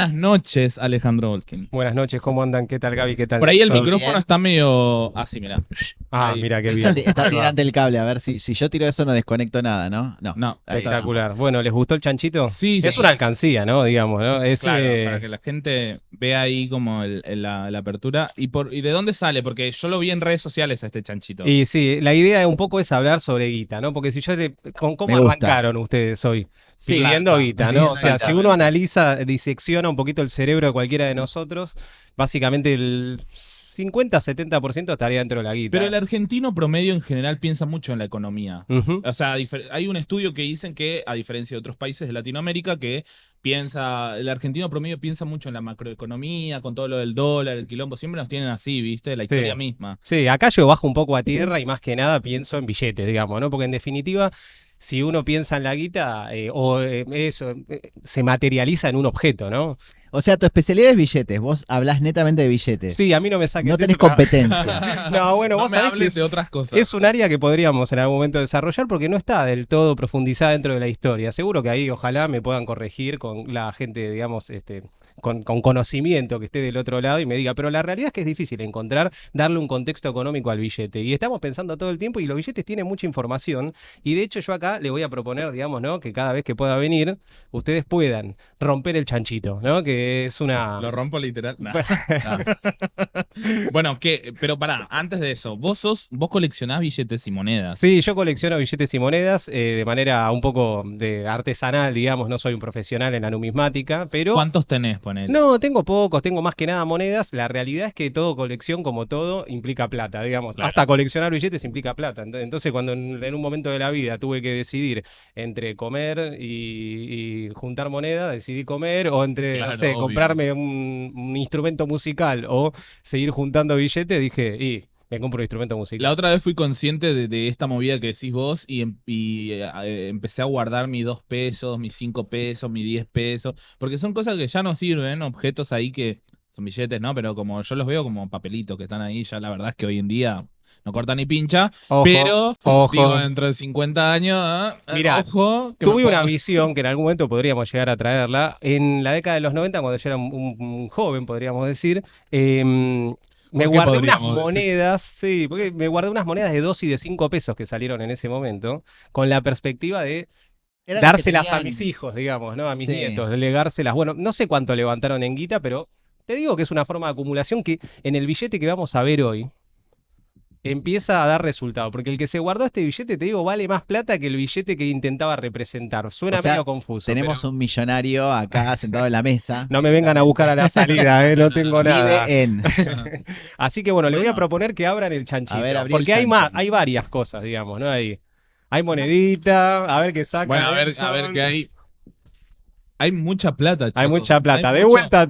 Buenas noches, Alejandro Volkin. Buenas noches, ¿cómo andan? ¿Qué tal, Gaby? ¿Qué tal? Por ahí el Sol? micrófono está medio así, mirá. Ah, Ahí. mira qué bien. Está tirante el cable, a ver si yo tiro eso no desconecto nada, ¿no? No, Ahí está. Espectacular. Bueno, ¿les gustó el chanchito? Sí, Es sí. una alcancía, ¿no? Digamos, ¿no? Es, Claro, para que la gente vea ahí como la apertura. ¿Y de dónde sale? Porque yo lo vi en redes sociales a este chanchito. Y sí, la idea un poco es hablar sobre guita, ¿no? Porque si yo ¿cómo Me gusta. arrancaron ustedes hoy? Sí, Pidiendo plata. guita, ¿no? O sea, si Exactamente. uno analiza, disecciona un poquito el cerebro de cualquiera de nosotros, básicamente el 50-70% estaría dentro de la guita. Pero el argentino promedio en general piensa mucho en la economía. Ujú. O sea, hay un estudio que dicen que, a diferencia de otros países de Latinoamérica, que el argentino promedio piensa mucho en la macroeconomía, con todo lo del dólar, el quilombo. Siempre nos tienen así, ¿viste? La Sí. historia misma. Sí, acá yo bajo un poco a tierra y más que nada pienso en billetes, digamos, ¿no? Porque en definitiva, si uno piensa en la guita, se materializa en un objeto, ¿no? O sea, tu especialidad es billetes, vos hablás netamente de billetes. Sí, a mí no me saques No de tenés eso, competencia. No, bueno, No vos me sabés que hables de otras cosas. es un área que podríamos en algún momento desarrollar porque no está del todo profundizada dentro de la historia. Seguro que ahí ojalá me puedan corregir con la gente, digamos, con conocimiento que esté del otro lado y me diga, pero la realidad es que es difícil encontrar, darle un contexto económico al billete. Y estamos pensando todo el tiempo y los billetes tienen mucha información y de hecho yo acá le voy a proponer, digamos, ¿no? Que cada vez que pueda venir, ustedes puedan romper el chanchito, ¿no? Que es una... Lo rompo literal. Nah. Bueno, pero pará, antes de eso, vos coleccionás billetes y monedas. Sí, yo colecciono billetes y monedas de manera un poco de artesanal, digamos, no soy un profesional en la numismática, pero... ¿Cuántos tenés, ponele? No, tengo pocos, tengo más que nada monedas. La realidad es que todo colección, como todo, implica plata, digamos. Claro. Hasta coleccionar billetes implica plata. Entonces, cuando en un momento de la vida tuve que decidir entre comer y juntar moneda, decidí comer, o entre, Claro, no sé, obvio. comprarme un instrumento musical o seguir juntando billetes, dije, me compro un instrumento musical. La otra vez fui consciente de esta movida que decís vos y empecé a guardar mis 2 pesos, mis 5 pesos, mis 10 pesos, porque son cosas que ya no sirven, objetos ahí que son billetes, ¿no? Pero como yo los veo como papelitos que están ahí, ya la verdad es que hoy en día no corta ni pincha, Ojo, pero ojo. digo, dentro de 50 años, Mirá, ojo. Que Tuve me una pongo- visión que en algún momento podríamos llegar a traerla. En la década de los 90, cuando yo era un joven, podríamos decir, me ¿Por qué guardé unas podríamos decir? monedas, sí, porque me guardé unas monedas de 2 y de 5 pesos que salieron en ese momento, con la perspectiva de Eran las que dárselas a tenían- mis hijos, digamos, ¿no? A mis Sí. nietos, de legárselas. Bueno, no sé cuánto levantaron en guita, pero te digo que es una forma de acumulación que en el billete que vamos a ver hoy empieza a dar resultado, porque el que se guardó este billete, te digo, vale más plata que el billete que intentaba representar. Suena O sea, medio confuso. Tenemos pero un millonario acá sentado en la mesa. no me vengan a buscar a la salida, no tengo nada. Vive en. Así que bueno, le voy a Bueno. proponer que abran el chanchito. A ver, abrí el porque hay chancho. hay varias cosas, digamos, ¿no? Hay monedita, a ver qué saca. Bueno, a ver Nelson. qué hay. Hay mucha plata, chicos. Hay mucha plata. Hay De vuelta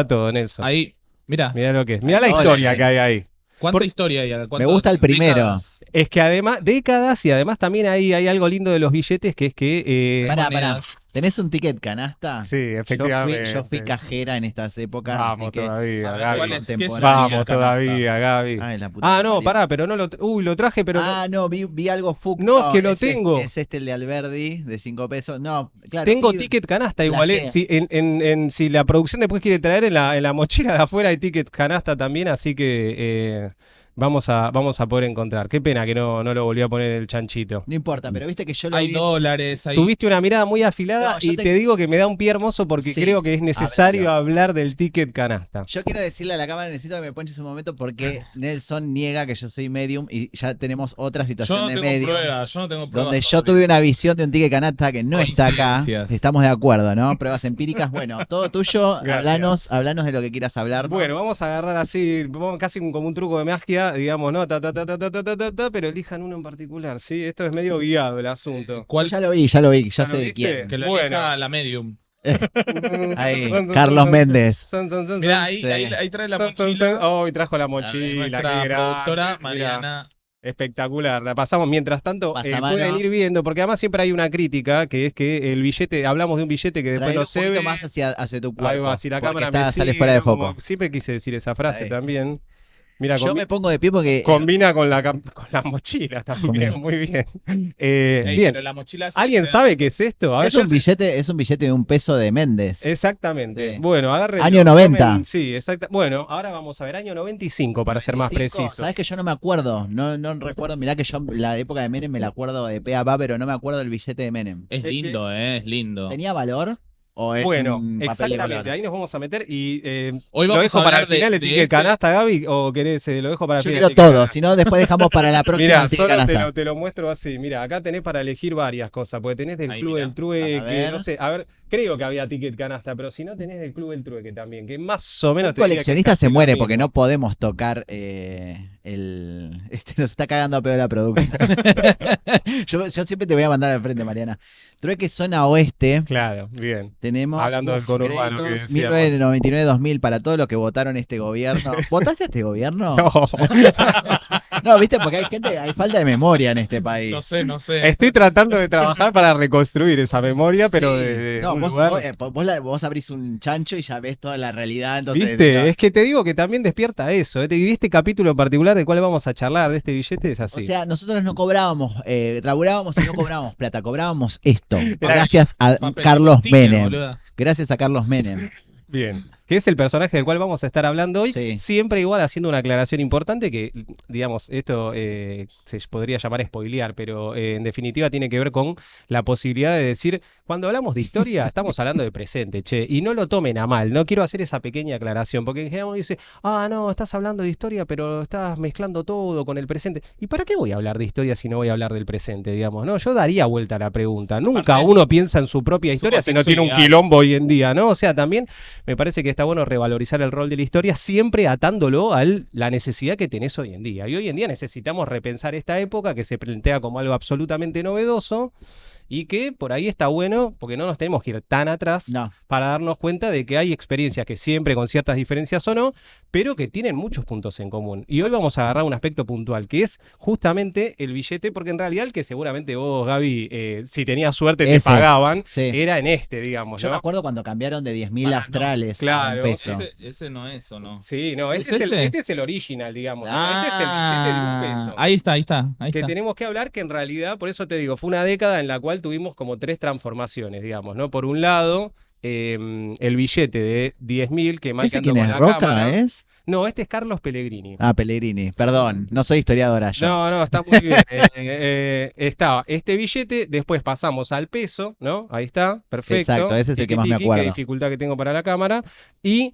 a todo, Nelson. Ahí, mira, Mirá lo que es. Mirá la Dólares. historia que hay ahí. ¿cuánta por- historia hay acá? Me ¿Cuántas gusta el primero. décadas? Es que además, décadas y además también hay algo lindo de los billetes que es que. Pará, monedas. ¿Tenés un ticket canasta? Sí, efectivamente. Yo fui cajera en estas épocas. Vamos así que- todavía, A ver, Gaby. ¿cuál es? ¿Qué es una Vamos canasta? todavía, Gaby. Ay, la puta Ah, no, madre. pará, pero no lo. Uy, lo traje, pero. Ah, no, vi algo fuck. No, es que lo es este- tengo. Es este el de Alberdi, de 5 pesos. No, claro. Tengo y- ticket canasta igual, flashea. si la producción después quiere traer en la mochila de afuera hay ticket canasta también, así que vamos a poder encontrar. Qué pena que no lo volví a poner el chanchito. No importa, pero viste que yo lo Hay vi. dólares, hay... Tuviste una mirada muy afilada No, yo y te- te digo que me da un pie hermoso porque Sí, creo que es necesario hablalo. hablar del ticket canasta. Yo quiero decirle a la cámara, necesito que me ponches un momento porque Nelson niega que yo soy medium y ya tenemos otra Yo situación no de tengo medium. pruebas, yo no tengo pruebas. Donde yo todavía. tuve una visión de un ticket canasta que no está acá. Coincidencias. Estamos de acuerdo, ¿no? Pruebas empíricas. Bueno, todo tuyo. Gracias. Hablanos de lo que quieras hablar. Bueno, vamos a agarrar así, casi como un truco de magia, digamos, ¿no? Pero elijan uno en particular, ¿sí? Esto es medio guiado el asunto. ¿Cuál? Ya lo vi, ya lo ¿Ya lo sé de viste? quién. Que lo Bueno. elija la medium. Ahí, Carlos Méndez. Mira, ahí, Sí. ahí trae la mochila. Oh, y trajo la La de mochila. nuestra qué grande, productora mirá. Mariana. Espectacular, la pasamos. Mientras tanto, Pasamano. pueden ir viendo, porque además siempre hay una crítica, que es que el billete, hablamos de un billete que después Traer no un se poquito ve. más hacia tu cuerpo. Ahí va, si la porque cámara está- me sale sigue, fuera de como- foco. Siempre quise decir esa frase Ahí. también. Mira, Yo me pongo de pie porque combina con la mochila también, Combina. muy bien. Ey, Bien, pero la mochila ¿alguien sabe qué es esto? A ver, es un billete de $1 de Méndez. Exactamente. Sí. Bueno, agarre. Año 90. Sí, exacto. Bueno, ahora vamos a ver, año 95 para ser más 95, precisos. ¿sabes que yo no me acuerdo? No recuerdo, mirá que yo la época de Menem me la acuerdo de pe a pa, pero no me acuerdo del billete de Menem. Es lindo, es lindo. ¿Tenía valor? ¿O es Bueno, un papel de exactamente, color? ahí nos vamos a meter y Hoy lo vamos dejo a para el hablar de- final el de ticket este- canasta, Gaby, o querés, lo dejo para el Yo final. quiero el ticket todo, canasta? si no después dejamos para la próxima. Mirá, el ticket solo canasta. te lo muestro así. Mira, acá tenés para elegir varias cosas, porque tenés del Ahí, Club mirá. del Trueque, A ver. no sé, a ver, creo que había ticket canasta, pero si no tenés del Club del Trueque también, que más o menos Un te diría que coleccionista casi se lo muere mismo. porque no podemos tocar nos está cagando a pedo la producción. yo siempre te voy a mandar al frente, Mariana. Trueque zona oeste. Claro, bien. Tenemos Hablando del conurbano que créditos, decíamos. 1999-2000 para todos los que votaron este gobierno. ¿Votaste a este gobierno? No, No, viste, porque hay falta de memoria en este país. No sé. estoy tratando de trabajar para reconstruir esa memoria, pero Sí. desde No, un vos, lugar- vos abrís un chancho y ya ves toda la realidad. Entonces, ¿Viste? no. Es que te digo que también despierta eso. Y este capítulo en particular del cual vamos a charlar de este billete es así. O sea, nosotros no cobrábamos, laburábamos y no cobrábamos plata, cobrábamos esto. Gracias a Papel Carlos de sticker, Menem. boluda. Gracias a Carlos Menem. Bien. Que es el personaje del cual vamos a estar hablando hoy. Sí. Siempre igual haciendo una aclaración importante que, digamos, esto se podría llamar spoilear, pero en definitiva tiene que ver con la posibilidad de decir, cuando hablamos de historia, estamos hablando de presente, che, y no lo tomen a mal. No quiero hacer esa pequeña aclaración, porque en general uno dice, no, estás hablando de historia, pero estás mezclando todo con el presente. ¿Y para qué voy a hablar de historia si no voy a hablar del presente, digamos? No, yo daría vuelta a la pregunta. Nunca Aparte uno piensa en su propia historia si no tiene un contexto quilombo hoy en día, ¿no? O sea, también me parece que está bueno revalorizar el rol de la historia, siempre atándolo a la necesidad que tenés hoy en día. Y hoy en día necesitamos repensar esta época que se plantea como algo absolutamente novedoso y que por ahí está bueno, porque no nos tenemos que ir tan atrás No. para darnos cuenta de que hay experiencias que siempre con ciertas diferencias o no, pero que tienen muchos puntos en común. Y hoy vamos a agarrar un aspecto puntual, que es justamente el billete, porque en realidad el que seguramente vos, Gaby, si tenías suerte te Ese. pagaban, Sí. era en este, digamos, Yo me ¿no? acuerdo cuando cambiaron de 10.000 Pará, no. australes Claro, a un peso. Ese no es, ¿o no? Sí, no, ¿Es este es, ese? este es el original, digamos. ¿no? Este es el billete de un peso. Ahí está. Que tenemos que hablar que en realidad, por eso te digo, fue una década en la cual tuvimos como tres transformaciones, digamos, ¿no? Por un lado, el billete de 10.000 que ¿Ese marcan quién con es? la ¿Roca cámara. es? No, este es Carlos Pellegrini. Ah, Pellegrini. Perdón, no soy historiadora yo. No, está muy bien. Estaba este billete, después pasamos al peso, ¿no? Ahí está, perfecto. Exacto, ese es el que más me Tiki, acuerdo. Qué dificultad que tengo para la cámara. Y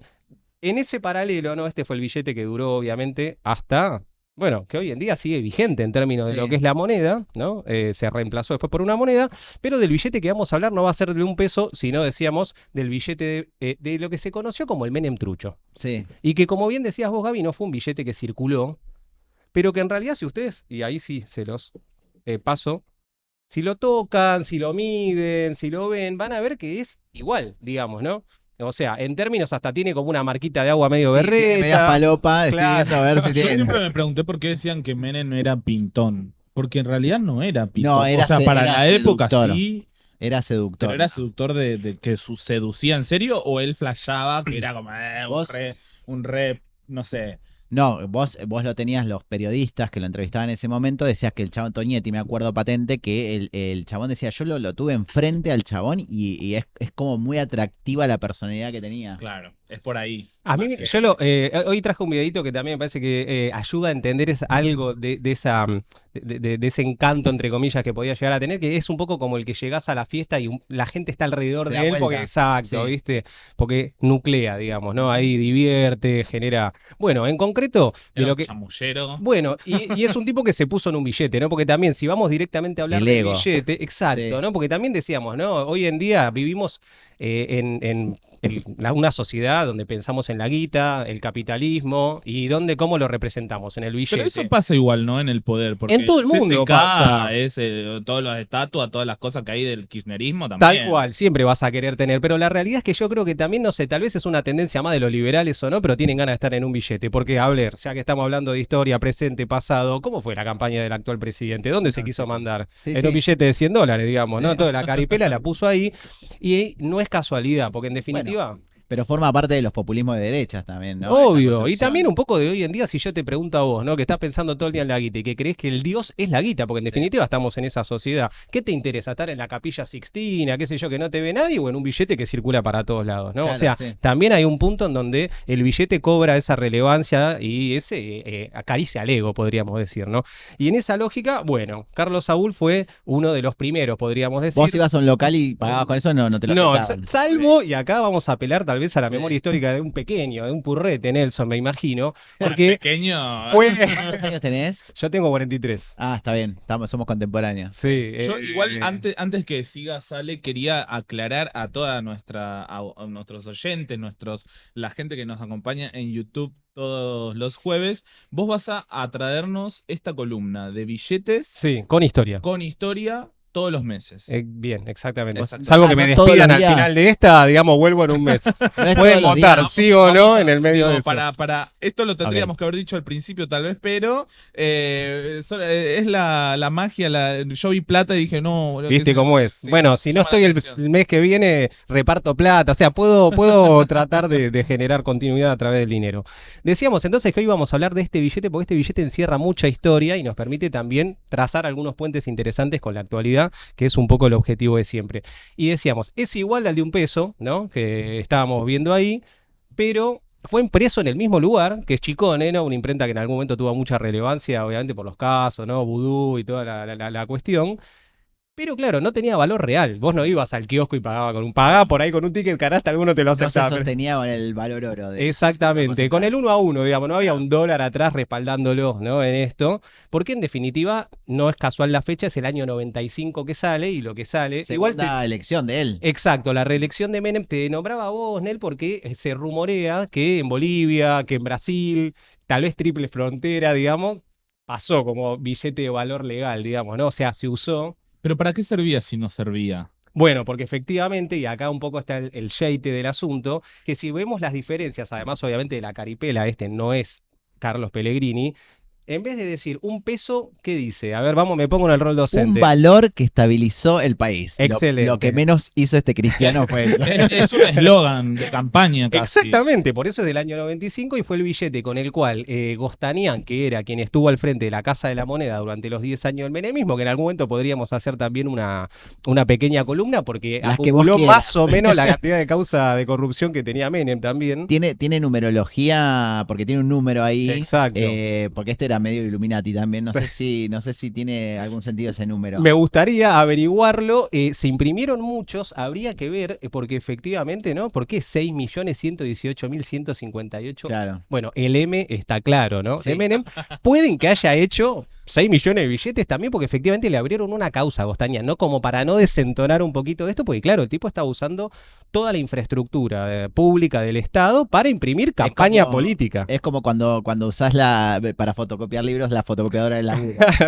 en ese paralelo, ¿no? Este fue el billete que duró, obviamente, hasta, bueno, que hoy en día sigue vigente en términos de Sí. lo que es la moneda, ¿no? Se reemplazó después por una moneda, pero del billete que vamos a hablar no va a ser de un peso, sino, decíamos, del billete de lo que se conoció como el Menem Trucho. Sí. Y que, como bien decías vos, Gaby, no fue un billete que circuló, pero que en realidad si ustedes, y ahí sí se los paso, si lo tocan, si lo miden, si lo ven, van a ver que es igual, digamos, ¿no? O sea, en términos hasta tiene como una marquita de agua medio Sí, tiene media berreta. falopa, Claro. estoy viendo a ver si Yo tiene. siempre me pregunté por qué decían que Menem era pintón. Porque en realidad no era pintón. No, era o sea, para era la época seductor. sí. Era seductor. Pero era seductor de que seducía en serio o él flashaba que era como Vos- un re, no sé. No, vos lo tenías, los periodistas que lo entrevistaban en ese momento, decías que el chabón Toñetti, me acuerdo patente, que el chabón decía, yo lo tuve enfrente al chabón y es como muy atractiva la personalidad que tenía. Claro, es por ahí. A mí, Más que- yo hoy traje un videito que también me parece que ayuda a entender algo de ese encanto, entre comillas, que podía llegar a tener, que es un poco como el que llegás a la fiesta y la gente está alrededor Se de da él, vuelta. porque exacto, Sí. ¿viste? Porque nuclea, digamos, ¿no? Ahí divierte, genera. Bueno, en concreto, de era lo un que. chamullero. Bueno, y es un tipo que se puso en un billete, ¿no? Porque también, si vamos directamente a hablar El de ego. billete, exacto, Sí. ¿no? Porque también decíamos, ¿no? Hoy en día vivimos en una sociedad donde pensamos en la guita, el capitalismo y cómo lo representamos en el billete. Pero eso pasa igual, ¿no? En el poder. Porque En todo el mundo CCK, pasa. todas las estatuas, todas las cosas que hay del kirchnerismo también. Tal cual, siempre vas a querer tener, pero la realidad es que yo creo que también, no sé, tal vez es una tendencia más de los liberales o no, pero tienen ganas de estar en un billete, porque, a ver, ya que estamos hablando de historia, presente, pasado, ¿cómo fue la campaña del actual presidente? ¿Dónde se quiso mandar? Sí, En sí. un billete de $100, digamos, ¿no? Toda la caripela la puso ahí y no es casualidad, porque en definitiva... Pero forma parte de los populismos de derechas también, ¿no? Obvio, y también un poco de hoy en día, si yo te pregunto a vos, ¿no? Que estás pensando todo el día en la guita y que crees que el Dios es la guita, porque en definitiva estamos en esa sociedad. ¿Qué te interesa? ¿Estar en la Capilla Sixtina, qué sé yo, que no te ve nadie, o en un billete que circula para todos lados, ¿no? Claro, O sea, sí. también hay un punto en donde el billete cobra esa relevancia y ese acaricia al ego, podríamos decir, ¿no? Y en esa lógica, bueno, Carlos Saúl fue uno de los primeros, podríamos decir. Vos ibas a un local y pagabas con eso, no te lo No, aceptaban. salvo, y acá vamos a apelar tal vez a la Sí. memoria histórica de un pequeño, de un purrete, Nelson, me imagino, porque Pequeño. fue... ¿Cuántos años tenés? Yo tengo 43. Ah, está bien, somos contemporáneos. Sí. Yo igual antes que siga Sale quería aclarar a toda a nuestros oyentes, la gente que nos acompaña en YouTube todos los jueves. Vos vas a traernos esta columna de billetes Sí, con historia. con historia todos los meses. Bien, exactamente. Exacto. Salvo que me no todos despidan los al días. final de esta, digamos, vuelvo en un mes. No es Pueden todos los votar, días. sí o no, Vamos a- en el medio digo, de eso. esto lo tendríamos que haber dicho al principio tal vez, pero es la magia. Yo vi plata y dije, no, boludo, ¿Viste que cómo es? sí, Bueno, si no llama estoy la el atención. mes que viene, reparto plata. O sea, puedo tratar de generar continuidad a través del dinero. Decíamos entonces que hoy vamos a hablar de este billete, porque este billete encierra mucha historia y nos permite también trazar algunos puentes interesantes con la actualidad, que es un poco el objetivo de siempre. Y decíamos, es igual al de un peso, ¿no? Que estábamos viendo ahí, pero fue impreso en el mismo lugar, que es Chicone, ¿no? Una imprenta que en algún momento tuvo mucha relevancia, obviamente por los casos, ¿no? Vudú y toda la cuestión. Pero claro, no tenía valor real. Vos no ibas al kiosco y pagaba por ahí con un ticket canasta, alguno te lo No se aceptaba. sostenía con el valor oro. Exactamente, con el 1 a 1, digamos, no había un dólar atrás respaldándolo, ¿no? En esto, porque en definitiva no es casual la fecha, es el año 95 que sale y lo que sale. Segunda elección de él. Exacto, la reelección de Menem te nombraba a vos, Nel, porque se rumorea que en Bolivia, que en Brasil, tal vez triple frontera, digamos, pasó como billete de valor legal, digamos, ¿no? O sea, se usó. Pero ¿para qué servía si no servía? Bueno, porque efectivamente, y acá un poco está el shade del asunto, que si vemos las diferencias, además obviamente de la caripela, este no es Carlos Pellegrini, en vez de decir un peso, ¿qué dice? A ver, vamos, me pongo en el rol Un docente. valor que estabilizó el país. Excelente. Lo que menos hizo este cristiano fue eso. Es un eslogan de campaña casi. Exactamente, por eso es del año 95 y fue el billete con el cual Gostanián, que era quien estuvo al frente de la Casa de la Moneda durante los 10 años del menemismo, que en algún momento podríamos hacer también una pequeña columna, porque Las que vos acumuló quieras. más o menos la cantidad de causa de corrupción que tenía Menem también. Tiene numerología, porque tiene un número ahí. Exacto. Porque este era medio Illuminati también. No sé si tiene algún sentido ese número. Me gustaría averiguarlo. Se imprimieron muchos, habría que ver, porque efectivamente, ¿no? ¿Por qué 6.118.158? Claro. Bueno, el M está claro, ¿no? Sí. De Menem. Pueden que haya hecho 6 millones de billetes también, porque efectivamente le abrieron una causa a Gostanián, ¿no? Como para no desentonar un poquito de esto, porque claro, el tipo está usando toda la infraestructura pública del Estado para imprimir campaña como- política. Es como cuando usás para fotocopiar libros la fotocopiadora de la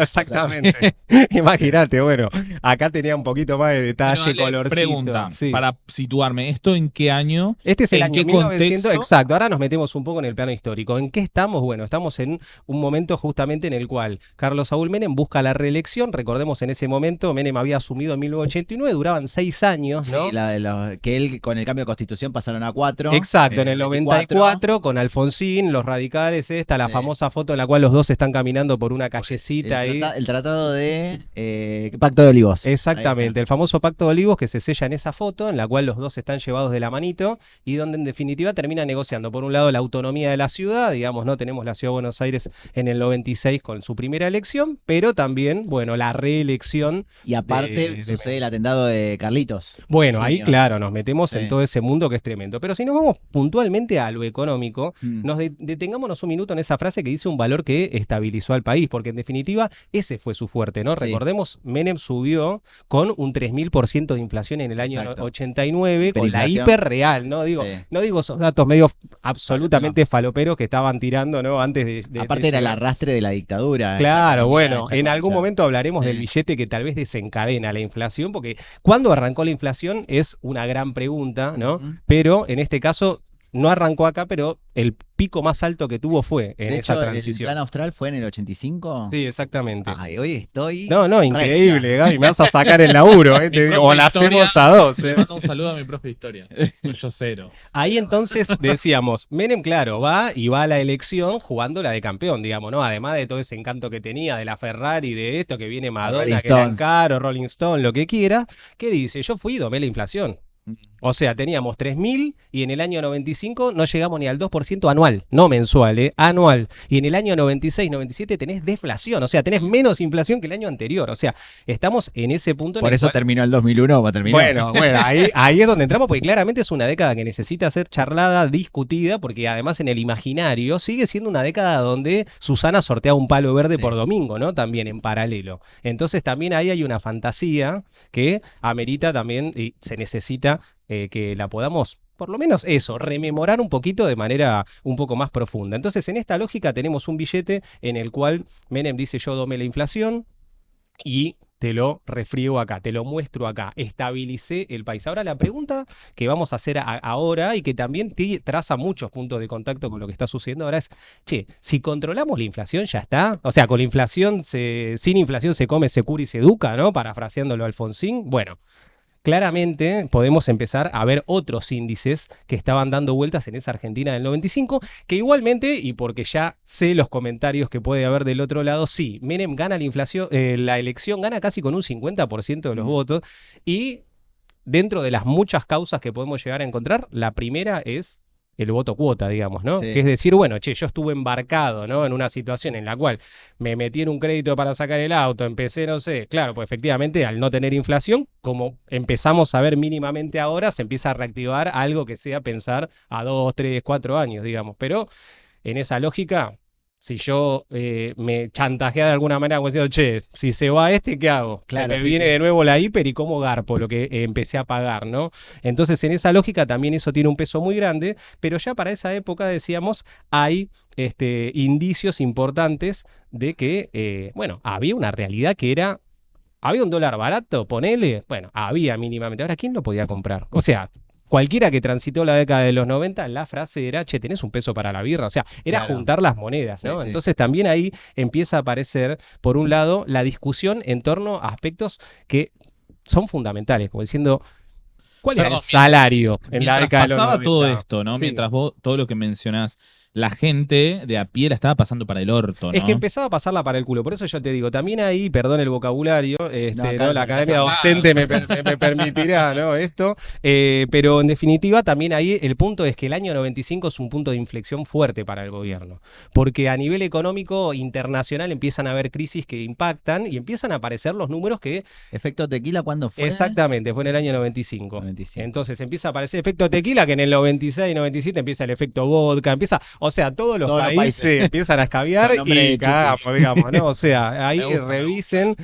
Exactamente. Imagínate, bueno, acá tenía un poquito más de detalle, Pero, Ale, colorcito. pregunta, Sí. para situarme, ¿esto en qué año? Este es el ¿En año qué 1900, contexto? exacto. Ahora nos metemos un poco en el plano histórico. ¿En qué estamos? Bueno, estamos en un momento justamente en el cual Carlos Saúl Menem busca la reelección. Recordemos, en ese momento Menem había asumido en 1989, duraban 6 años, ¿no? Sí, que él con el cambio de constitución pasaron a 4. Exacto, en el 94 con Alfonsín, los radicales, la Sí. famosa foto en la cual los dos están caminando por una callecita ahí. El tratado de Pacto de Olivos. Exactamente, el famoso Pacto de Olivos que se sella en esa foto, en la cual los dos están llevados de la manito y donde en definitiva termina negociando, por un lado, la autonomía de la ciudad, digamos, no tenemos la ciudad de Buenos Aires en el 96 con su primera elección, pero también, bueno, la reelección. Y aparte de sucede el atentado de Carlitos. Bueno, ahí Junior. claro, nos metemos en Sí. todo ese mundo que es tremendo. Pero si nos vamos puntualmente a lo económico, Mm. detengámonos un minuto en esa frase que dice un valor que estabilizó al país, porque en definitiva ese fue su fuerte, ¿no? Sí. Recordemos, Menem subió con un 3000% de inflación en el año Exacto. 89, con la Hiperinflación. hiperreal, ¿no? Sí. No digo esos datos medio absolutamente faloperos que estaban tirando, ¿no? Antes de Aparte era el llegar. arrastre de la dictadura. Claro, esa bueno, economía en hecha algún concha. momento hablaremos Sí. del billete que tal vez desencadena la inflación, porque cuando arrancó la inflación es una gran pregunta, ¿no? Ujú. Pero en este caso no arrancó acá, pero el pico más alto que tuvo fue en De esa hecho, el transición. plan austral fue en el 85. Sí, exactamente. Ay, hoy estoy. No, increíble, Gaby, me vas a sacar el laburo, Mi te digo, profe o la de historia, hacemos a dos. Le mando un saludo a mi profe de historia. Yo cero. Ahí entonces decíamos, Menem, claro, va a la elección jugando la de campeón, digamos, ¿no? Además de todo ese encanto que tenía de la Ferrari, de esto, que viene Madonna, Rolling que era Stones. caro, Rolling Stone, lo que quiera, ¿qué dice? Yo fui y domé la inflación. O sea, teníamos 3.000 y en el año 95 no llegamos ni al 2% anual, no mensual, anual. Y en el año 96, 97 tenés deflación, o sea, tenés menos inflación que el año anterior. O sea, estamos en ese punto. Por en el eso cual... terminó el 2001, va a terminar. Bueno, ahí es donde entramos, porque claramente es una década que necesita ser charlada, discutida, porque además en el imaginario sigue siendo una década donde Susana sorteaba un palo verde Sí. por domingo, ¿no? También en paralelo. Entonces también ahí hay una fantasía que amerita también y se necesita que la podamos, por lo menos eso, rememorar un poquito de manera un poco más profunda. Entonces en esta lógica tenemos un billete en el cual Menem dice yo domé la inflación y te lo refriego acá, te lo muestro acá, estabilicé el país. Ahora la pregunta que vamos a hacer ahora y que también traza muchos puntos de contacto con lo que está sucediendo ahora es, che, si controlamos la inflación ya está, o sea, con la inflación, sin inflación se come, se cura y se educa, ¿no? Parafraseándolo a Alfonsín, bueno. Claramente podemos empezar a ver otros índices que estaban dando vueltas en esa Argentina del 95, que igualmente, y porque ya sé los comentarios que puede haber del otro lado, sí, Menem gana la inflación, la elección gana casi con un 50% de los votos, y dentro de las muchas causas que podemos llegar a encontrar, la primera es el voto cuota, digamos, ¿no? Sí. Que es decir, bueno, che, yo estuve embarcado, ¿no? En una situación en la cual me metí en un crédito para sacar el auto, empecé, no sé, claro, pues efectivamente al no tener inflación, como empezamos a ver mínimamente ahora, se empieza a reactivar algo que sea pensar a 2, 3, 4 años, digamos, pero en esa lógica... Si yo me chantajea de alguna manera, como diciendo, che, si se va ¿qué hago? Claro, Se me sí, viene sí. de nuevo la hiper y cómo garpo lo que empecé a pagar, ¿no? Entonces, en esa lógica también eso tiene un peso muy grande, pero ya para esa época, decíamos, hay indicios importantes de que, bueno, había una realidad que era, había un dólar barato, ponele, bueno, había mínimamente. Ahora, ¿quién lo podía comprar? O sea... Cualquiera que transitó la década de los 90, la frase era, che, tenés un peso para la birra. O sea, era Claro. juntar las monedas, ¿no? Sí, sí. Entonces también ahí empieza a aparecer, por un lado, la discusión en torno a aspectos que son fundamentales, como diciendo, ¿cuál era el Perdón, salario en la Mientras década de los pasaba 90? todo esto, ¿no? Sí. Mientras vos, todo lo que mencionás, la gente de a pie la estaba pasando para el orto, ¿no? Es que empezaba a pasarla para el culo. Por eso yo te digo, también ahí, perdón el vocabulario, acá ¿no? La academia docente me permitirá, ¿no? Esto. Pero en definitiva, también ahí el punto es que el año 95 es un punto de inflexión fuerte para el gobierno. Porque a nivel económico internacional empiezan a haber crisis que impactan y empiezan a aparecer los números que... ¿Efecto tequila cuándo fue? Exactamente, fue en el año 95. 95. Entonces empieza a aparecer efecto tequila, que en el 96 y 97 empieza el efecto vodka, empieza... O sea, todos los países empiezan a escabiar Con nombre y de cagamos, digamos, ¿no? O sea, ahí Me gusta, revisen,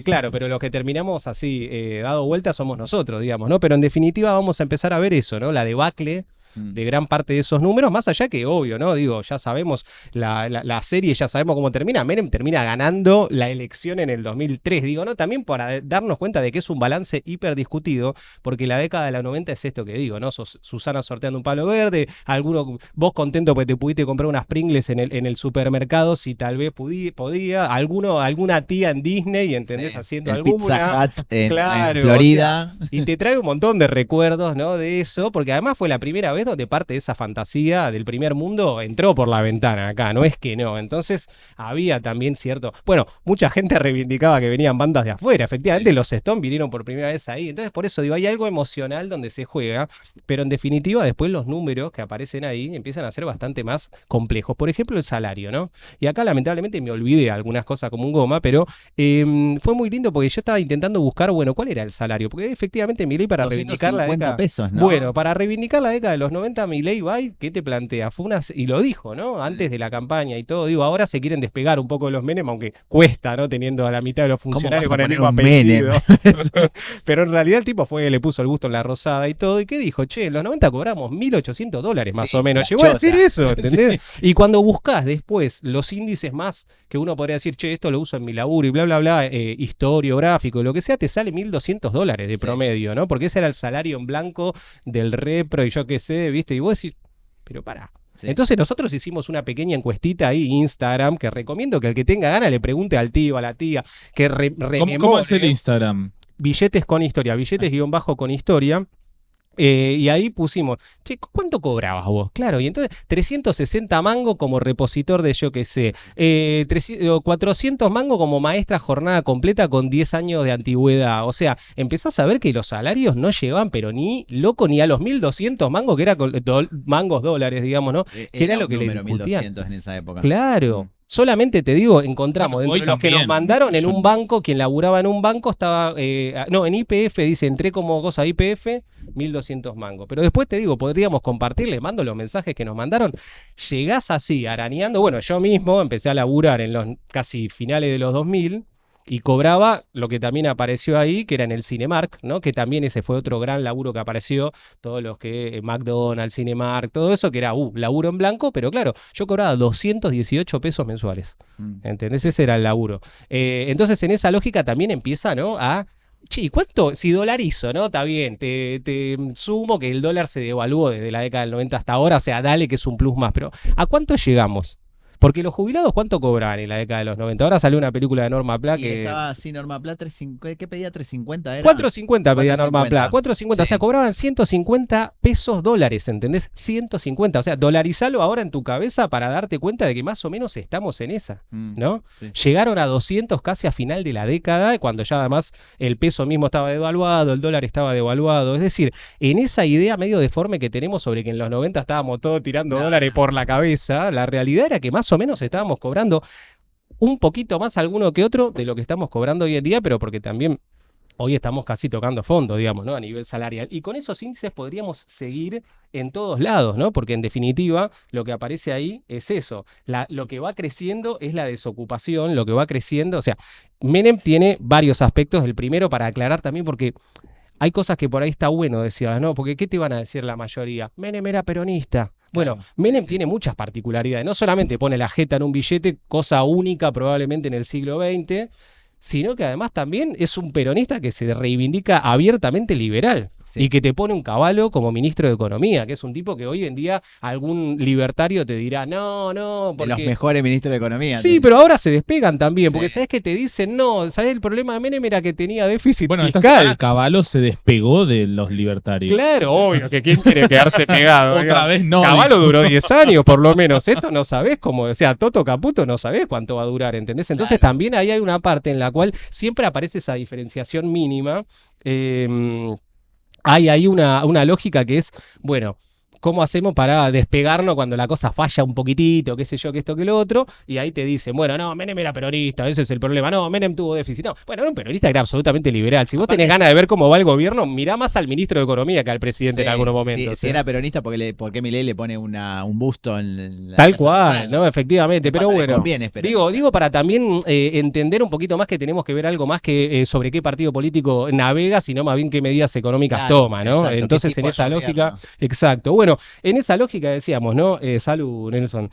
claro, pero los que terminamos así, dado vuelta, somos nosotros, digamos, ¿no? Pero en definitiva vamos a empezar a ver eso, ¿no? La debacle de gran parte de esos números, más allá que obvio, ¿no? Digo, ya sabemos la serie, ya sabemos cómo termina. Menem termina ganando la elección en el 2003, digo, ¿no? También para darnos cuenta de que es un balance hiper discutido, porque la década de la 90 es esto que digo, ¿no? Susana sorteando un palo verde, vos contento porque te pudiste comprar unas Pringles en el supermercado, si tal vez podía, alguna tía en Disney, ¿entendés? Sí. Haciendo El alguna. Pizza Hut en Claro, Florida. o sea, y te trae un montón de recuerdos, ¿no? De eso, porque además fue la primera vez donde parte de esa fantasía del primer mundo entró por la ventana acá, no es que no. Entonces había también cierto... Bueno, mucha gente reivindicaba que venían bandas de afuera, efectivamente los Stones vinieron por primera vez ahí, entonces por eso digo, hay algo emocional donde se juega, pero en definitiva después los números que aparecen ahí empiezan a ser bastante más complejos. Por ejemplo, el salario, ¿no? Y acá lamentablemente me olvidé algunas cosas como un goma, pero fue muy lindo porque yo estaba intentando buscar, bueno, ¿cuál era el salario? Porque efectivamente Milei para reivindicar la 250 década... pesos, ¿no? Bueno, para reivindicar la década de los 90, Milei va y ¿qué te plantea? Y lo dijo, ¿no? Antes de la campaña y todo. Digo, ahora se quieren despegar un poco de los Menem, aunque cuesta, ¿no? Teniendo a la mitad de los funcionarios vas a con el poner mismo un Menem? apellido. Pero en realidad el tipo le puso el gusto en la rosada y todo. ¿Y qué dijo? Che, en los 90 cobramos $1.800 más Sí, o menos. la Llegó a chota. decir eso, ¿entendés? Y cuando buscas después los índices más que uno podría decir, che, esto lo uso en mi laburo y bla, bla, bla, historiográfico, lo que sea, te sale $1.200 de promedio, ¿no? Porque ese era el salario en blanco del repro y yo qué sé, ¿viste? Y vos decís, pero pará. Sí. Entonces nosotros hicimos una pequeña encuestita ahí, Instagram, que recomiendo que el que tenga ganas le pregunte al tío, a la tía, que ¿Cómo es el rememore. Instagram? Billetes con historia, billetes guión bajo con historia. Y ahí pusimos, che, ¿cuánto cobrabas vos? Claro, y entonces 360 mango como repositor de yo qué sé, 400 mango como maestra jornada completa con 10 años de antigüedad. O sea, empezás a ver que los salarios no llegaban, pero ni loco, ni a los 1.200 mango, que era mangos dólares, digamos, ¿no? Que era lo un que le número discutían. 1200 en esa época. Claro. Solamente te digo, encontramos Bueno, dentro hoy de los que nos también. mandaron en Yo- un banco, quien laburaba en un banco estaba, no, en IPF dice, entré como cosa IPF, 1.200 mangos. Pero después te digo, podríamos compartirles, mando los mensajes que nos mandaron, llegás así, arañando, bueno, yo mismo empecé a laburar en los casi finales de los 2000 y cobraba lo que también apareció ahí, que era en el Cinemark, ¿no? Que también ese fue otro gran laburo que apareció, todos los que McDonald's, Cinemark, todo eso, que era laburo en blanco, pero claro, yo cobraba 218 pesos mensuales. ¿Entendés? Ese era el laburo. Entonces, en esa lógica también empieza, ¿no? Che, ¿y cuánto? Si dolarizo, ¿no? Está bien, te sumo que el dólar se devaluó desde la década del 90 hasta ahora, o sea, dale que es un plus más, pero ¿a cuánto llegamos? Porque los jubilados, ¿cuánto cobraban en la década de los 90? Ahora salió una película de Norma Pla Y que... estaba así Norma Pla, 350, ¿qué pedía? 350 era. 4.50 pedía Norma Pla, 4.50, o sea, Sí. cobraban 150 pesos dólares, ¿entendés? 150, o sea, dolarizalo ahora en tu cabeza para darte cuenta de que más o menos estamos en esa, ¿no? Sí. Llegaron a 200 casi a final de la década, cuando ya además el peso mismo estaba devaluado, el dólar estaba devaluado, es decir, en esa idea medio deforme que tenemos sobre que en los 90 estábamos todos tirando dólares por la cabeza, la realidad era que más o menos estábamos cobrando un poquito más alguno que otro de lo que estamos cobrando hoy en día, pero porque también hoy estamos casi tocando fondo, digamos, ¿no? A nivel salarial. Y con esos índices podríamos seguir en todos lados, ¿no? Porque en definitiva lo que aparece ahí es eso. Lo que va creciendo es la desocupación, lo que va creciendo, o sea, Menem tiene varios aspectos. El primero, para aclarar también, porque hay cosas que por ahí está bueno decirlas, ¿no? Porque ¿qué te van a decir la mayoría? Menem era peronista. Bueno, Claro, Menem sí. tiene muchas particularidades. No solamente pone la jeta en un billete, cosa única probablemente en el siglo XX, sino que además también es un peronista que se reivindica abiertamente liberal. Sí. Y que te pone un caballo como ministro de Economía, que es un tipo que hoy en día algún libertario te dirá, no, De porque... los mejores ministros de Economía. Sí, pero ahora se despegan también, porque Sí. sabes que te dicen, no, sabes el problema de Menem era que tenía déficit Bueno, esta fiscal. semana Caballo se despegó de los libertarios. Claro, obvio, que quién quiere quedarse pegado. Otra vez no. Caballo dijo. duró 10 años, por lo menos. Esto no sabés cómo, o sea, Toto Caputo no sabés cuánto va a durar, ¿entendés? Entonces Claro. también ahí hay una parte en la cual siempre aparece esa diferenciación mínima. Hay ahí una lógica que es, bueno, ¿cómo hacemos para despegarnos cuando la cosa falla un poquitito, qué sé yo, que esto, que lo otro? Y ahí te dicen, bueno, no, Menem era peronista, ese es el problema. No, Menem tuvo déficit. No, bueno, era un peronista que era absolutamente liberal. Si vos Aparte tenés es- ganas de ver cómo va el gobierno, mirá más al ministro de Economía que al presidente en algunos momentos. Si ¿eh? era peronista, ¿por qué Milei le pone un busto en la Tal Casa cual, Rosada? ¿no? Efectivamente, pero Capaz le bueno. conviene, es peronista. Digo para también entender un poquito más que tenemos que ver algo más que sobre qué partido político navega, sino más bien qué medidas económicas Claro, toma, ¿no? exacto, qué Entonces, tipo en de esa gobierno. lógica, exacto. Bueno, en esa lógica decíamos, ¿no? Salud, Nelson.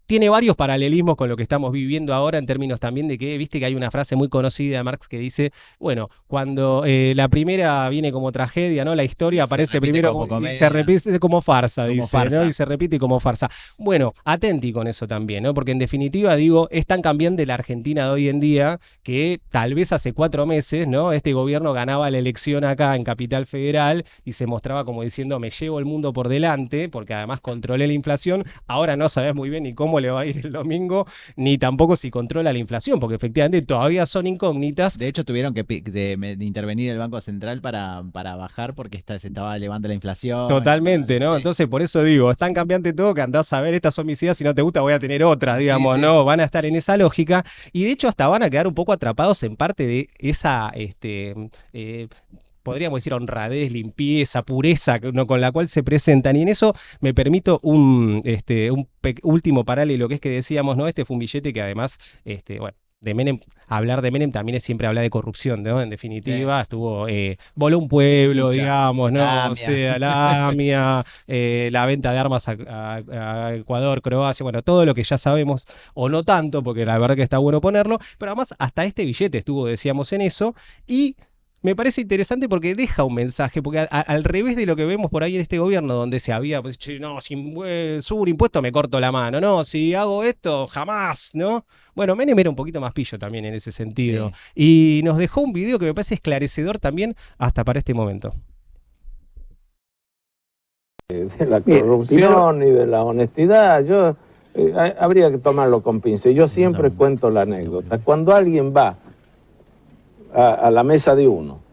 Tiene varios paralelismos con lo que estamos viviendo ahora en términos también de que, viste que hay una frase muy conocida de Marx que dice, bueno, cuando la primera viene como tragedia, ¿no? La historia aparece repite primero como y comedia. se repite como farsa, Como dice, farsa. ¿no? Y se repite como farsa. Bueno, atenti con eso también, ¿no? Porque en definitiva, digo, es tan cambiante la Argentina de hoy en día que tal vez hace 4 meses, ¿no? Este gobierno ganaba la elección acá en Capital Federal y se mostraba como diciendo, me llevo el mundo por delante, porque además controlé la inflación, ahora no sabes muy bien ni cómo le va a ir el domingo, ni tampoco si controla la inflación, porque efectivamente todavía son incógnitas. De hecho, tuvieron que de intervenir el Banco Central para bajar porque se estaba elevando la inflación. Totalmente, ¿no? Sí. Entonces, por eso digo, es tan cambiante todo que andás a ver, estas son mis ideas, si no te gusta voy a tener otras, digamos, Sí, sí. ¿no? Van a estar en esa lógica y de hecho hasta van a quedar un poco atrapados en parte de esa, podríamos decir honradez, limpieza, pureza con la cual se presentan. Y en eso me permito un último paralelo, que es que decíamos, ¿no? Este fue un billete que además, bueno, de Menem, hablar de Menem también es siempre hablar de corrupción, ¿no? En definitiva, estuvo, voló un pueblo, Mucha. digamos, ¿no? La O sea, la AMIA, la venta de armas a Ecuador, Croacia, bueno, todo lo que ya sabemos, o no tanto, porque la verdad que está bueno ponerlo, pero además hasta este billete estuvo, decíamos, en eso, y me parece interesante porque deja un mensaje, porque al revés de lo que vemos por ahí en este gobierno, donde se había, pues, che, no, si subo un impuesto me corto la mano, no, si hago esto, jamás, ¿no? Bueno, Menem era un poquito más pillo también en ese sentido. Y nos dejó un video que me parece esclarecedor también hasta para este momento. De la corrupción y de la honestidad, habría que tomarlo con pinzas. Yo siempre cuento la anécdota. Cuando alguien va a la mesa de uno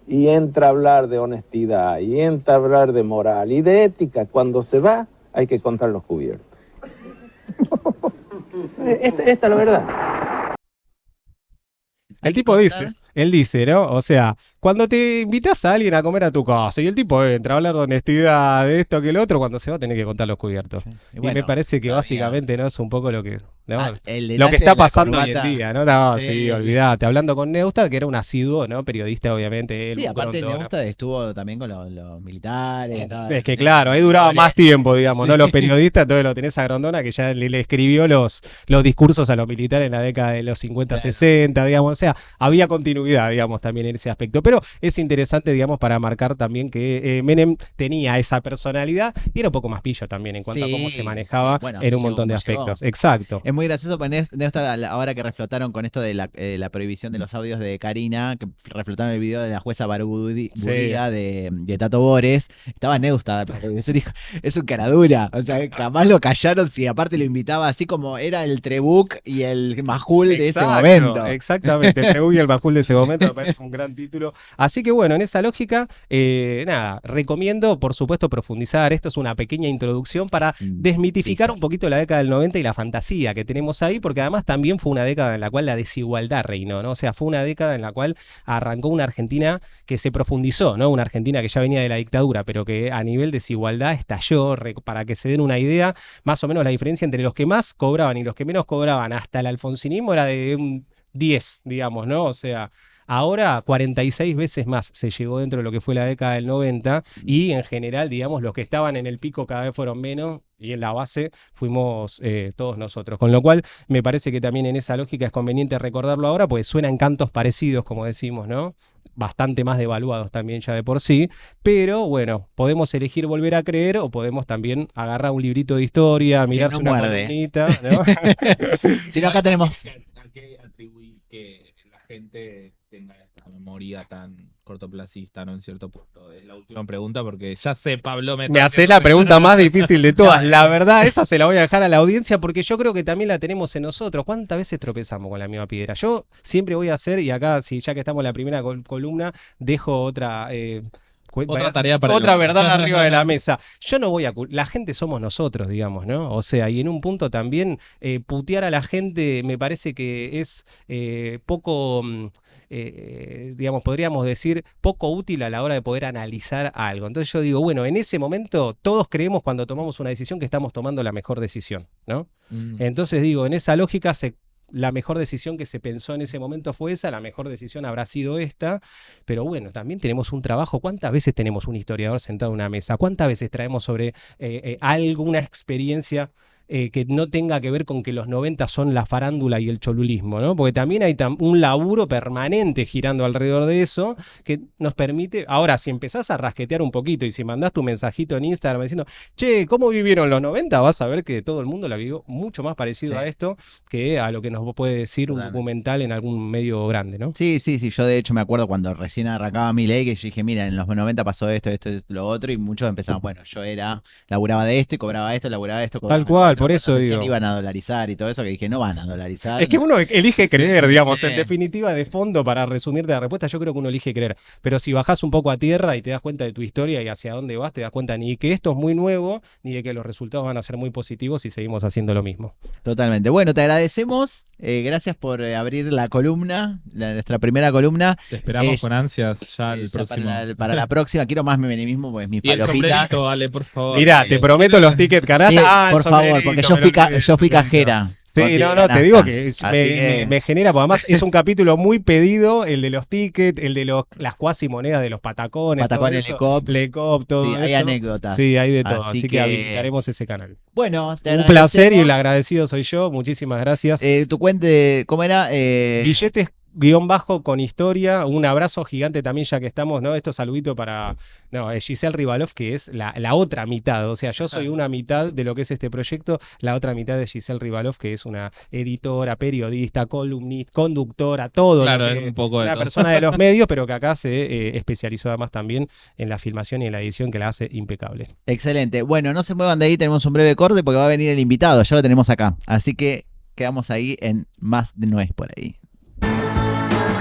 y entra a hablar de honestidad, y entra a hablar de moral y de ética, cuando se va hay que contar los cubiertos. Esta es la verdad. El tipo dice, él dice, ¿no? O sea, cuando te invitas a alguien a comer a tu casa y el tipo entra a hablar de honestidad, de esto, que lo otro, cuando se va a tener que contar los cubiertos. Sí. Y me parece que básicamente no es un poco lo que, ¿no? El lo que está detalle de la pasando hoy en corbata. día, ¿no? No, Sí. sí, olvídate. Hablando con Neustadt, que era un asiduo, ¿no? Periodista, obviamente. Sí, Él, aparte pronto, Neustadt estuvo también con los militares. Es que claro, ahí duraba más tiempo, digamos, ¿no? Los periodistas, entonces lo tenés a Grondona, que ya le escribió los discursos a los militares en la década de los 50, 60, digamos, o sea, había continuidad, digamos, también en ese aspecto. Pero es interesante, digamos, para marcar también que Menem tenía esa personalidad y era un poco más pillo también en cuanto a cómo se manejaba en un montón de aspectos. Exacto. Es muy gracioso, porque Neustadt, ahora que reflotaron con esto de la prohibición de los audios de Karina, que reflotaron el video de la jueza Barbudia de Tato Bores, estaba Neustadt, es un caradura, o sea, jamás lo callaron, si aparte lo invitaba así como era el Trebuch y el Majul de ese momento. Exactamente, el Trebuch y el Majul de ese momento me parece un gran título. Así que bueno, en esa lógica, nada, recomiendo por supuesto profundizar. Esto es una pequeña introducción para desmitificar un poquito la década del 90 y la fantasía que tenemos ahí, porque además también fue una década en la cual la desigualdad reinó, ¿no? O sea, fue una década en la cual arrancó una Argentina que se profundizó, ¿no? Una Argentina que ya venía de la dictadura, pero que a nivel desigualdad estalló. Para que se den una idea, más o menos la diferencia entre los que más cobraban y los que menos cobraban hasta el alfonsinismo era de un 10, digamos, ¿no? O sea, ahora 46 veces más se llegó dentro de lo que fue la década del 90 y en general, digamos, los que estaban en el pico cada vez fueron menos y en la base fuimos todos nosotros. Con lo cual me parece que también en esa lógica es conveniente recordarlo ahora, pues suenan cantos parecidos, como decimos, ¿no? Bastante más devaluados también ya de por sí, pero bueno, podemos elegir volver a creer o podemos también agarrar un librito de historia, mirarse una columnita, ¿no? Si no, acá tenemos... ¿A qué atribuís que la gente tenga esta memoria tan cortoplacista, ¿no? En cierto punto. Es la última pregunta porque ya sé, Pablo, me haces la pregunta más difícil de todas. La verdad, esa se la voy a dejar a la audiencia porque yo creo que también la tenemos en nosotros. ¿Cuántas veces tropezamos con la misma piedra? Yo siempre voy a hacer, y acá, si ya que estamos en la primera columna, dejo otra... otra tarea para otra verdad arriba de la mesa. Yo no voy a... La gente somos nosotros, digamos, ¿no? O sea, y en un punto también putear a la gente me parece que es poco, digamos, podríamos decir, poco útil a la hora de poder analizar algo. Entonces yo digo, bueno, en ese momento todos creemos cuando tomamos una decisión que estamos tomando la mejor decisión, ¿no? Entonces digo, en esa lógica la mejor decisión que se pensó en ese momento fue esa, la mejor decisión habrá sido esta, pero bueno, también tenemos un trabajo. ¿Cuántas veces tenemos un historiador sentado en una mesa? ¿Cuántas veces traemos sobre alguna experiencia que no tenga que ver con que los 90 son la farándula y el cholulismo, ¿no? Porque también hay un laburo permanente girando alrededor de eso que nos permite, ahora si empezás a rasquetear un poquito y si mandás tu mensajito en Instagram diciendo, che, ¿cómo vivieron los 90? Vas a ver que todo el mundo la vivió mucho más parecido a esto que a lo que nos puede decir un documental en algún medio grande, ¿no? Sí, yo de hecho me acuerdo cuando recién arrancaba Milei que yo dije, mira, en los 90 pasó esto, lo otro, y muchos empezaban, bueno, yo laburaba de esto y cobraba esto, laburaba de esto, cobraba tal cual. Por eso digo. Iban a dolarizar y todo eso, que dije, no van a dolarizar. Es que uno elige creer, digamos, en definitiva, de fondo, para resumirte la respuesta, yo creo que uno elige creer. Pero si bajás un poco a tierra y te das cuenta de tu historia y hacia dónde vas, te das cuenta ni que esto es muy nuevo, ni de que los resultados van a ser muy positivos si seguimos haciendo lo mismo. Totalmente. Bueno, te agradecemos. Gracias por abrir la columna, nuestra primera columna. Te esperamos con ansias ya el próximo. Para la próxima, quiero más menemismo, pues mi y el falopita. sombrerito, Ale, por favor. Mirá, te prometo los tickets canasta. Por favor, porque yo fui cajera. Sí, no, te digo que me genera, porque además es un capítulo muy pedido, el de los tickets, el de las cuasi monedas de los patacones. Patacones, Lecop, todo sí, eso. hay anécdotas. Sí, hay de todo, así que habilitaremos ese canal. Bueno, te un placer y el agradecido soy yo, muchísimas gracias. Tu cuente, ¿cómo era? Billetes con historia. Un abrazo gigante también, ya que estamos, ¿no? Esto saludito para Giselle Rivalov, que es la otra mitad. O sea, yo soy una mitad de lo que es este proyecto, la otra mitad de Giselle Rivalov, que es una editora, periodista, columnista, conductora, todo. Claro, es un poco de una todo. persona de los medios, pero que acá se especializó además también en la filmación y en la edición, que la hace impecable. Excelente. Bueno, no se muevan de ahí, tenemos un breve corte porque va a venir el invitado, ya lo tenemos acá. Así que quedamos ahí en Más de Nuez por ahí.